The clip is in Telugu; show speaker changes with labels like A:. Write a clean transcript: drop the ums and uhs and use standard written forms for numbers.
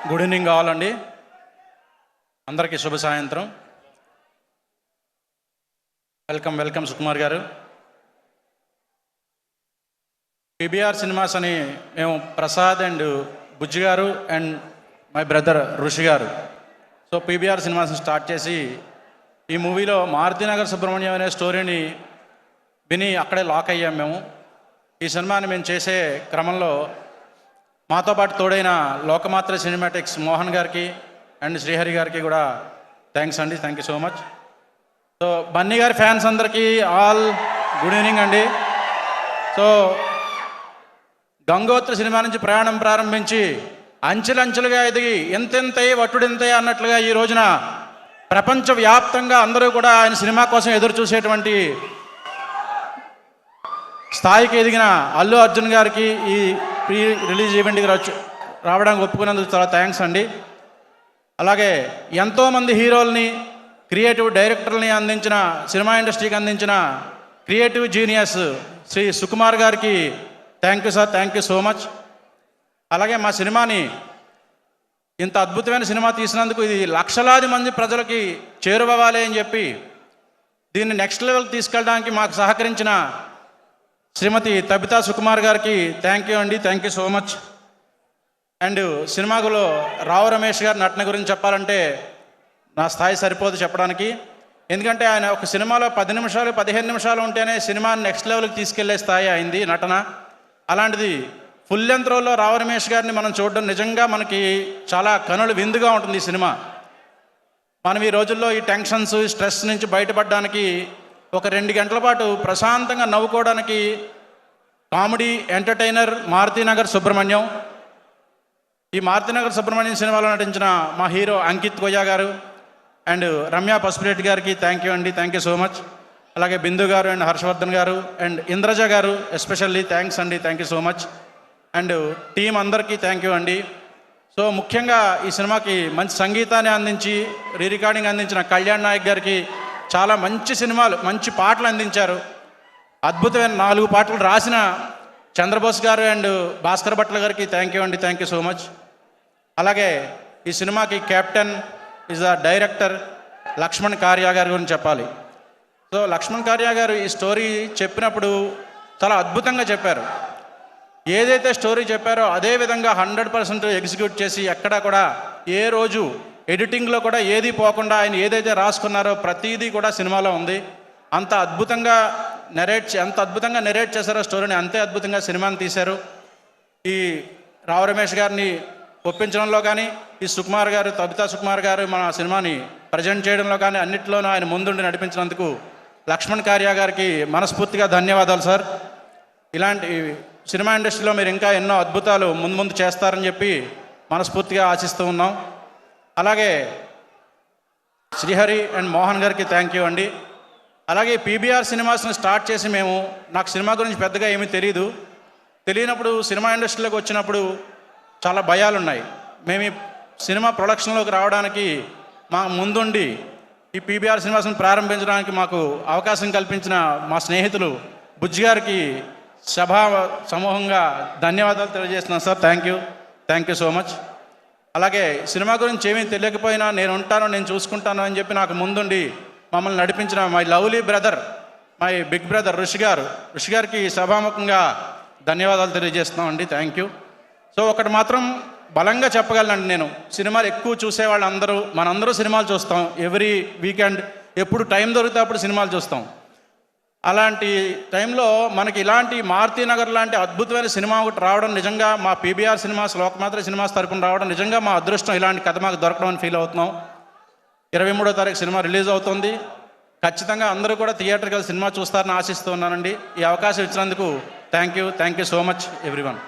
A: గుడ్ ఈవినింగ్ కావాలండి అందరికీ శుభ సాయంత్రం. వెల్కమ్ సుకుమార్ గారు. పీబీఆర్ సినిమాస్ అని మేము ప్రసాద్ అండ్ బుజ్జి గారు అండ్ మై బ్రదర్ ఋషి గారు సో పీబీఆర్ సినిమాస్ని స్టార్ట్ చేసి ఈ మూవీలో మారుతినగర్ సుబ్రహ్మణ్యం అనే స్టోరీని విని అక్కడే లాక్ అయ్యాం మేము. ఈ సినిమాని మేము చేసే క్రమంలో మాతో పాటు తోడైన లోకమాత్ర సినిమాటిక్స్ మోహన్ గారికి అండ్ శ్రీహరి గారికి కూడా థ్యాంక్స్ అండి. Thank you so much. So Bunny గారి ఫ్యాన్స్ అందరికీ ఆల్ గుడ్ ఈవినింగ్ అండి. సో గంగోత్రి సినిమా నుంచి ప్రయాణం ప్రారంభించి అంచెలంచెలుగా ఎదిగి ఎంతెంతయ్యి వట్టుడెంతయ్య అన్నట్లుగా ఈ రోజున ప్రపంచవ్యాప్తంగా అందరూ కూడా ఆయన సినిమా కోసం ఎదురు చూసేటువంటి స్థాయికి ఎదిగిన అల్లు అర్జున్ గారికి ఈ ప్రీ రిలీజ్ ఈవెంట్కి రావడానికి ఒప్పుకున్నందుకు చాలా థ్యాంక్స్ అండి. అలాగే ఎంతోమంది హీరోల్ని క్రియేటివ్ డైరెక్టర్ని అందించిన సినిమా ఇండస్ట్రీకి అందించిన క్రియేటివ్ జీనియస్ శ్రీ సుకుమార్ గారికి thank you sir. Thank you so much. అలాగే మా సినిమాని ఇంత అద్భుతమైన సినిమా తీసినందుకు ఇది లక్షలాది మంది ప్రజలకి చేరువవ్వాలి అని చెప్పి దీన్ని నెక్స్ట్ లెవెల్కి తీసుకెళ్ళడానికి మాకు సహకరించిన శ్రీమతి తబితా సుకుమార్ గారికి థ్యాంక్ యూ అండి. Thank you so much. And సినిమాలో రావు రమేష్ గారి నటన గురించి చెప్పాలంటే నా స్థాయి సరిపోదు చెప్పడానికి. ఎందుకంటే ఆయన ఒక సినిమాలో 10 నిమిషాలు 15 నిమిషాలు ఉంటేనే సినిమాని నెక్స్ట్ లెవెల్కి తీసుకెళ్లే స్థాయి అయింది నటన. అలాంటిది ఫుల్ లెంత్ రోల్లో రావు రమేష్ గారిని మనం చూడడం నిజంగా మనకి చాలా కనుల విందుగా ఉంటుంది ఈ సినిమా. మనం ఈ రోజుల్లో ఈ టెన్షన్స్ స్ట్రెస్ నుంచి బయటపడడానికి ఒక 2 గంటల పాటు ప్రశాంతంగా నవ్వుకోవడానికి కామెడీ ఎంటర్టైనర్ మారుతినగర్ సుబ్రహ్మణ్యం. ఈ మారుతినగర్ సుబ్రహ్మణ్యం సినిమాలో నటించిన మా హీరో అంకిత్ కొయ్యా గారు అండ్ రమ్య పసుపురెడ్డి గారికి థ్యాంక్ యూ అండి. Thank you so much. అలాగే బిందు గారు అండ్ హర్షవర్ధన్ గారు అండ్ ఇంద్రజ గారు ఎస్పెషల్లీ థ్యాంక్స్ అండి. Thank you so much. And team అందరికీ థ్యాంక్ యూ అండి. సో ముఖ్యంగా ఈ సినిమాకి మంచి సంగీతాన్ని అందించి రికార్డింగ్ అందించిన కళ్యాణ్ నాయక్ గారికి చాలా మంచి సినిమాలు మంచి పాటలు అందించారు. అద్భుతమైన 4 పాటలు రాసిన చంద్రబోస్ గారు అండ్ భాస్కర్ భట్ల గారికి థ్యాంక్ యూ అండి. Thank you so much. అలాగే ఈ సినిమాకి captain is the director Lakshman Karya గారి గురించి చెప్పాలి. సో లక్ష్మణ్ కార్యా గారు ఈ స్టోరీ చెప్పినప్పుడు చాలా అద్భుతంగా చెప్పారు. ఏదైతే స్టోరీ చెప్పారో అదే విధంగా 100% ఎగ్జిక్యూట్ చేసి ఎక్కడా కూడా ఏ రోజు ఎడిటింగ్లో కూడా ఏది పోకుండా ఆయన ఏదైతే రాసుకున్నారో ప్రతిదీ కూడా సినిమాలో ఉంది. అంత అద్భుతంగా నెరేట్ చేశారో స్టోరీని అంతే అద్భుతంగా సినిమాని తీశారు. ఈ రావు రమేష్ గారిని ఒప్పించడంలో కానీ ఈ సుకుమార్ గారు తబితా సుకుమార్ గారు మన సినిమాని ప్రజెంట్ చేయడంలో కానీ అన్నింటిలోనూ ఆయన ముందుండి నడిపించినందుకు లక్ష్మణ్ కార్యా గారికి మనస్ఫూర్తిగా ధన్యవాదాలు సార్. ఇలాంటి సినిమా ఇండస్ట్రీలో మీరు ఇంకా ఎన్నో అద్భుతాలు ముందు చేస్తారని చెప్పి మనస్ఫూర్తిగా ఆశిస్తూ ఉన్నాం. అలాగే శ్రీహరి అండ్ మోహన్ గారికి థ్యాంక్ యూ అండి. అలాగే పీబీఆర్ సినిమాస్ని స్టార్ట్ చేసి నాకు సినిమా గురించి పెద్దగా ఏమీ తెలియనప్పుడు సినిమా ఇండస్ట్రీలోకి వచ్చినప్పుడు చాలా భయాలు ఉన్నాయి. మేము ఈ సినిమా ప్రొడక్షన్లోకి రావడానికి మా ముందుండి ఈ పీబీఆర్ సినిమాస్ని ప్రారంభించడానికి మాకు అవకాశం కల్పించిన మా స్నేహితులు బుజ్జి గారికి సమూహంగా ధన్యవాదాలు తెలియజేస్తున్నాను sir. Thank you so much. అలాగే సినిమా గురించి ఏమీ తెలియకపోయినా నేను ఉంటాను నేను చూసుకుంటాను అని చెప్పి నాకు ముందుండి మమ్మల్ని నడిపించిన my lovely brother my big brother Rishi గారికి సభాముఖంగా ధన్యవాదాలు తెలియజేస్తున్నాం అండి. Thank you. సో ఒకటి మాత్రం బలంగా చెప్పగలనండి, నేను సినిమాలు ఎక్కువ చూసే వాళ్ళందరూ మనందరూ సినిమాలు చూస్తాం. ఎవ్రీ వీకెండ్ ఎప్పుడు టైం దొరికితే అప్పుడు సినిమాలు చూస్తాం. అలాంటి టైంలో మనకి ఇలాంటి మారుతినగర్ లాంటి అద్భుతమైన సినిమా ఒకటి రావడం నిజంగా మా పీబీఆర్ సినిమాస్ లోకమాత్ర సినిమాస్ తరపున రావడం నిజంగా మా అదృష్టం. ఇలాంటి కథ మాకు దొరకడం అని ఫీల్ అవుతున్నాం. 23వ తారీఖు సినిమా రిలీజ్ అవుతుంది. ఖచ్చితంగా అందరూ కూడా థియేటర్కి వెళ్ళి సినిమా చూస్తారని ఆశిస్తూ ఉన్నానండి. ఈ అవకాశం ఇచ్చినందుకు thank you so much everyone.